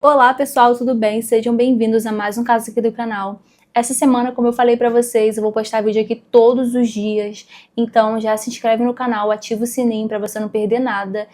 Olá pessoal, tudo bem? Sejam bem-vindos a mais um caso aqui do canal. Essa semana, como eu falei pra vocês, eu vou postar vídeo aqui todos os dias, então já se inscreve no canal, ativa o sininho pra você não perder nada.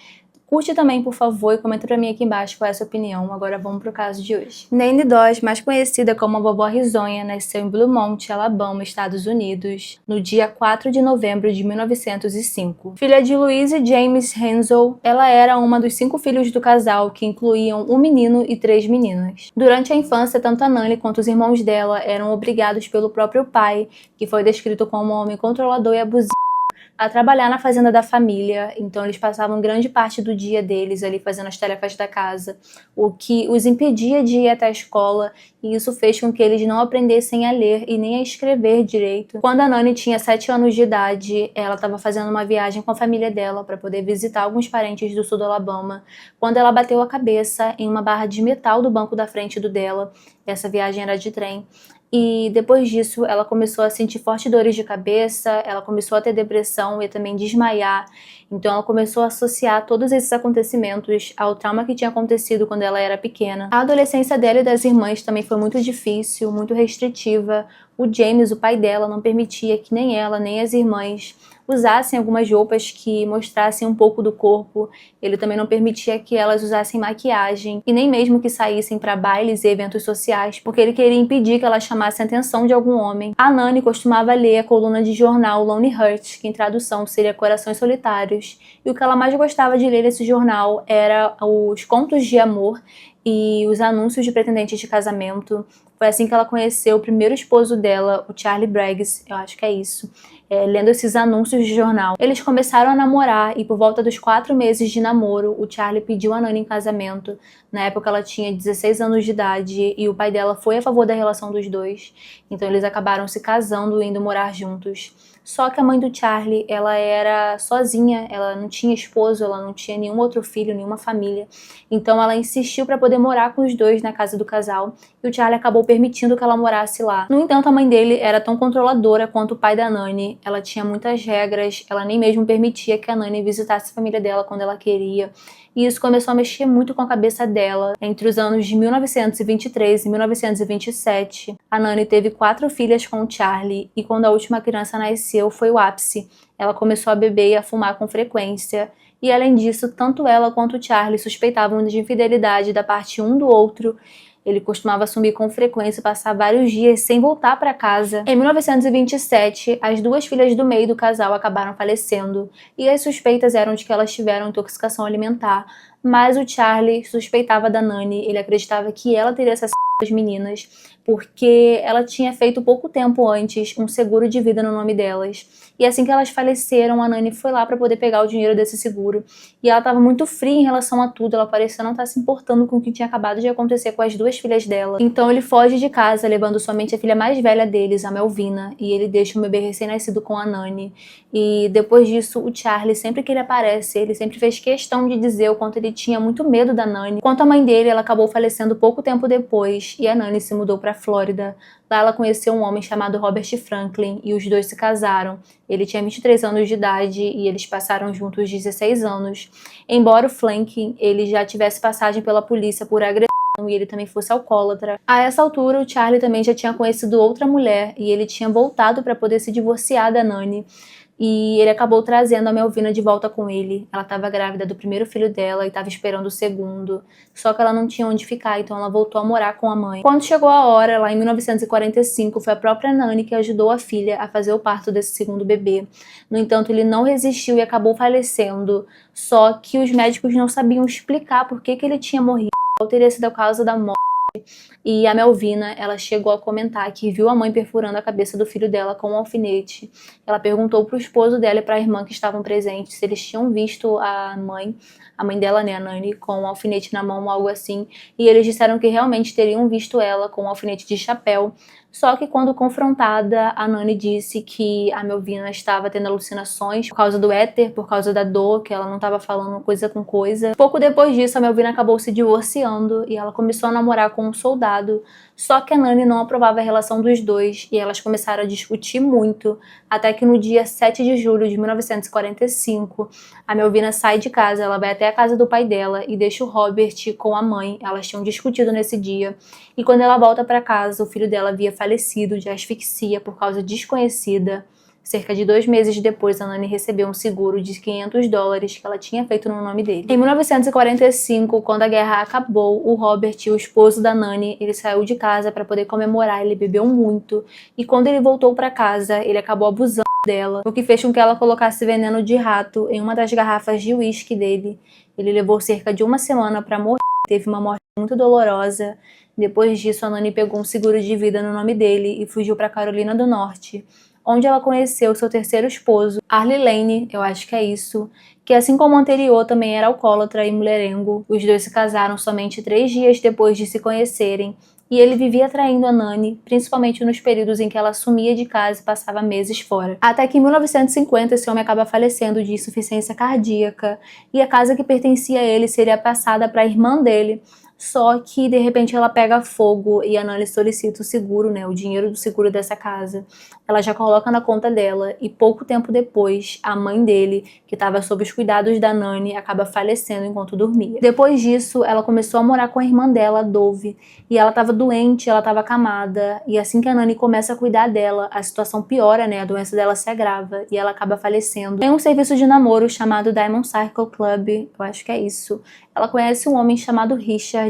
Curte também, por favor, e comenta pra mim aqui embaixo qual é a sua opinião. Agora vamos pro caso de hoje. Nanny Doss, mais conhecida como a Vovó Risonha, nasceu em Bluemont, Alabama, Estados Unidos, no dia 4 de novembro de 1905. Filha de Louise James Hensel, ela era uma dos 5 filhos do casal, que incluíam um menino e 3 meninas. Durante a infância, tanto a Nanny quanto os irmãos dela eram obrigados pelo próprio pai, que foi descrito como um homem controlador e abusivo, a trabalhar na fazenda da família. Então eles passavam grande parte do dia deles ali fazendo as tarefas da casa, o que os impedia de ir até a escola, e isso fez com que eles não aprendessem a ler e nem a escrever direito. Quando a Nanny tinha 7 anos de idade, ela estava fazendo uma viagem com a família dela para poder visitar alguns parentes do sul do Alabama, quando ela bateu a cabeça em uma barra de metal do banco da frente do dela. Essa viagem era de trem. E depois disso, ela começou a sentir fortes dores de cabeça, ela começou a ter depressão e também desmaiar. Então ela começou a associar todos esses acontecimentos ao trauma que tinha acontecido quando ela era pequena. A adolescência dela e das irmãs também foi muito difícil, muito restritiva. O James, o pai dela, não permitia que nem ela, nem as irmãs usassem algumas roupas que mostrassem um pouco do corpo. Ele também não permitia que elas usassem maquiagem e nem mesmo que saíssem para bailes e eventos sociais, porque ele queria impedir que elas chamassem a atenção de algum homem. A Nanny costumava ler a coluna de jornal Lonely Hearts, que em tradução seria Corações Solitários, e o que ela mais gostava de ler nesse jornal era os contos de amor e os anúncios de pretendentes de casamento. Foi assim que ela conheceu o primeiro esposo dela, o Charlie Braggs, eu acho que é isso. Lendo esses anúncios de jornal. Eles começaram a namorar e por volta dos 4 meses de namoro, o Charlie pediu a Nanny em casamento. Na época ela tinha 16 anos de idade e o pai dela foi a favor da relação dos dois. Então eles acabaram se casando e indo morar juntos. Só que a mãe do Charlie, ela era sozinha, ela não tinha esposo, ela não tinha nenhum outro filho, nenhuma família. Então ela insistiu para poder morar com os dois na casa do casal e o Charlie acabou permitindo que ela morasse lá. No entanto, a mãe dele era tão controladora quanto o pai da Nanny. Ela tinha muitas regras, ela nem mesmo permitia que a Nanny visitasse a família dela quando ela queria. E isso começou a mexer muito com a cabeça dela. Entre os anos de 1923 e 1927, a Nanny teve 4 filhas com o Charlie e quando a última criança nasceu foi o ápice. Ela começou a beber e a fumar com frequência. E além disso, tanto ela quanto o Charlie suspeitavam de infidelidade da parte um do outro. Ele costumava sumir com frequência e passar vários dias sem voltar para casa. Em 1927, as 2 filhas do meio do casal acabaram falecendo e as suspeitas eram de que elas tiveram intoxicação alimentar, mas o Charlie suspeitava da Nanny, ele acreditava que ela teria assassinado as meninas porque ela tinha feito pouco tempo antes um seguro de vida no nome delas. E assim que elas faleceram, a Nanny foi lá para poder pegar o dinheiro desse seguro. E ela estava muito fria em relação a tudo, ela parecia não estar se importando com o que tinha acabado de acontecer com as 2 filhas dela. Então ele foge de casa, levando somente a filha mais velha deles, a Melvina, e ele deixa o bebê recém-nascido com a Nanny. E depois disso, o Charlie, sempre que ele aparece, ele sempre fez questão de dizer o quanto ele tinha muito medo da Nanny. Quanto à mãe dele, ela acabou falecendo pouco tempo depois, e a Nanny se mudou para Flórida. Lá ela conheceu um homem chamado Robert Franklin e os dois se casaram. Ele tinha 23 anos de idade e eles passaram juntos 16 anos. Embora o Franklin ele já tivesse passagem pela polícia por agressão e ele também fosse alcoólatra, a essa altura o Charlie também já tinha conhecido outra mulher e ele tinha voltado para poder se divorciar da Nanny. E ele acabou trazendo a Melvina de volta com ele. Ela estava grávida do primeiro filho dela e estava esperando o segundo. Só que ela não tinha onde ficar, então ela voltou a morar com a mãe. Quando chegou a hora, lá em 1945, foi a própria Nanny que ajudou a filha a fazer o parto desse segundo bebê. No entanto, ele não resistiu e acabou falecendo. Só que os médicos não sabiam explicar por que ele tinha morrido. Qual teria sido a causa da morte. E a Melvina, ela chegou a comentar que viu a mãe perfurando a cabeça do filho dela com um alfinete. Ela perguntou pro esposo dela e pra irmã que estavam presentes se eles tinham visto a mãe dela, né, a Nanny, com um alfinete na mão, algo assim. E eles disseram que realmente teriam visto ela com um alfinete de chapéu Só que quando confrontada, a Nani disse que a Melvina estava tendo alucinações por causa do éter, por causa da dor, que ela não estava falando coisa com coisa. Pouco depois disso, a Melvina acabou se divorciando e ela começou a namorar com um soldado. Só que a Nani não aprovava a relação dos dois e elas começaram a discutir muito, até que no dia 7 de julho de 1945, a Melvina sai de casa, ela vai até a casa do pai dela e deixa o Robert com a mãe. Elas tinham discutido nesse dia. E quando ela volta para casa, o filho dela havia falecido de asfixia por causa desconhecida. Cerca de 2 meses depois, a Nani recebeu um seguro de $500 que ela tinha feito no nome dele. Em 1945, quando a guerra acabou, o Robert, o esposo da Nani, ele saiu de casa para poder comemorar, ele bebeu muito. E quando ele voltou para casa, ele acabou abusando dela, o que fez com que ela colocasse veneno de rato em uma das garrafas de uísque dele. Ele levou cerca de 1 semana para morrer, teve uma morte muito dolorosa. Depois disso, a Nani pegou um seguro de vida no nome dele e fugiu para Carolina do Norte, onde ela conheceu seu terceiro esposo, Arlie Lane, eu acho que é isso, que assim como o anterior também era alcoólatra e mulherengo. Os dois se casaram somente 3 dias depois de se conhecerem, e ele vivia traindo a Nani, principalmente nos períodos em que ela sumia de casa e passava meses fora. Até que em 1950 esse homem acaba falecendo de insuficiência cardíaca, e a casa que pertencia a ele seria passada para a irmã dele. Só que, de repente, ela pega fogo e a Nani solicita o seguro, né, o dinheiro do seguro dessa casa. Ela já coloca na conta dela e pouco tempo depois, a mãe dele, que estava sob os cuidados da Nani, acaba falecendo enquanto dormia. Depois disso, ela começou a morar com a irmã dela, a Dove, e ela estava doente, ela estava acamada, e assim que a Nani começa a cuidar dela, a situação piora, né, a doença dela se agrava e ela acaba falecendo. Tem um serviço de namoro chamado Diamond Circle Club, eu acho que é isso. Ela conhece um homem chamado Richard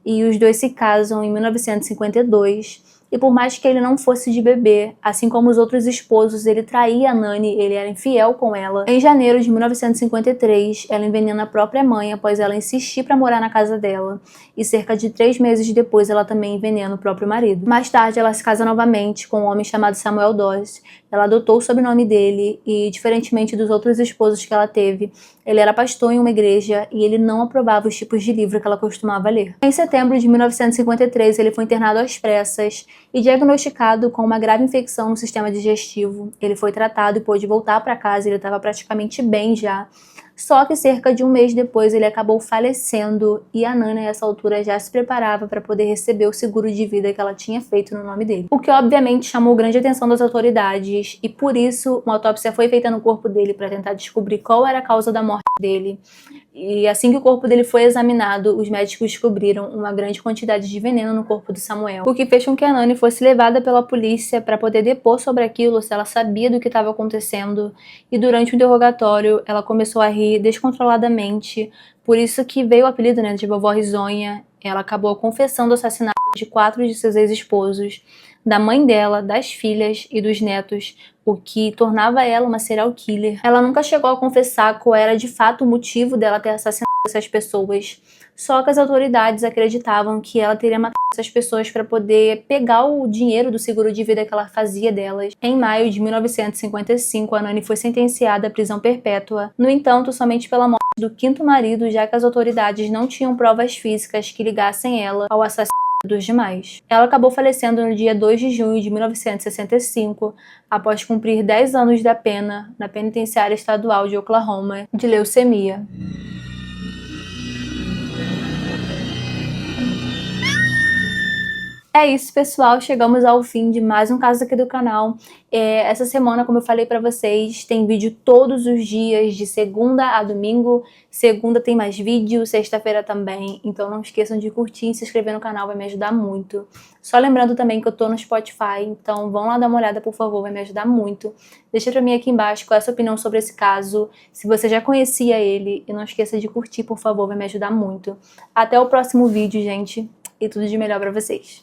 e os dois se casam em 1952. E por mais que ele não fosse de bebê, assim como os outros esposos, ele traía a Nani, ele era infiel com ela. Em janeiro de 1953, ela envenena a própria mãe após ela insistir para morar na casa dela. E cerca de 3 meses depois, ela também envenena o próprio marido. Mais tarde, ela se casa novamente com um homem chamado Samuel Doss. Ela adotou o sobrenome dele e, diferentemente dos outros esposos que ela teve, ele era pastor em uma igreja e ele não aprovava os tipos de livro que ela costumava ler. Em setembro de 1953, ele foi internado às pressas e diagnosticado com uma grave infecção no sistema digestivo. Ele foi tratado e pôde voltar para casa, ele estava praticamente bem já. Só que cerca de 1 mês depois ele acabou falecendo e a Nani, nessa altura, já se preparava para poder receber o seguro de vida que ela tinha feito no nome dele. O que obviamente chamou grande atenção das autoridades e por isso uma autópsia foi feita no corpo dele para tentar descobrir qual era a causa da morte dele. E assim que o corpo dele foi examinado, os médicos descobriram uma grande quantidade de veneno no corpo do Samuel, o que fez com que a Nani fosse levada pela polícia para poder depor sobre aquilo, se ela sabia do que estava acontecendo. E durante o interrogatório, ela começou a rir descontroladamente, por isso que veio o apelido, né, de Vovó Risonha. Ela acabou confessando o assassinato de 4 de seus ex-esposos, da mãe dela, das filhas e dos netos, o que tornava ela uma serial killer. Ela nunca chegou a confessar qual era de fato o motivo dela ter assassinado essas pessoas, só que as autoridades acreditavam que ela teria matado essas pessoas para poder pegar o dinheiro do seguro de vida que ela fazia delas. Em maio de 1955, a Nani foi sentenciada à prisão perpétua, no entanto, somente pela morte do 5º marido, já que as autoridades não tinham provas físicas que ligassem ela ao assassinato dos demais. Ela acabou falecendo no dia 2 de junho de 1965, após cumprir 10 anos da pena na penitenciária estadual de Oklahoma de leucemia. É isso, pessoal, chegamos ao fim de mais um caso aqui do canal. Essa semana, como eu falei pra vocês, tem vídeo todos os dias, de segunda a domingo. Segunda tem mais vídeo, sexta-feira também. Então não esqueçam de curtir e se inscrever no canal, vai me ajudar muito. Só lembrando também que eu tô no Spotify, então vão lá dar uma olhada, por favor, vai me ajudar muito. Deixa pra mim aqui embaixo qual é a sua opinião sobre esse caso, se você já conhecia ele. E não esqueça de curtir, por favor, vai me ajudar muito. Até o próximo vídeo, gente, e tudo de melhor pra vocês.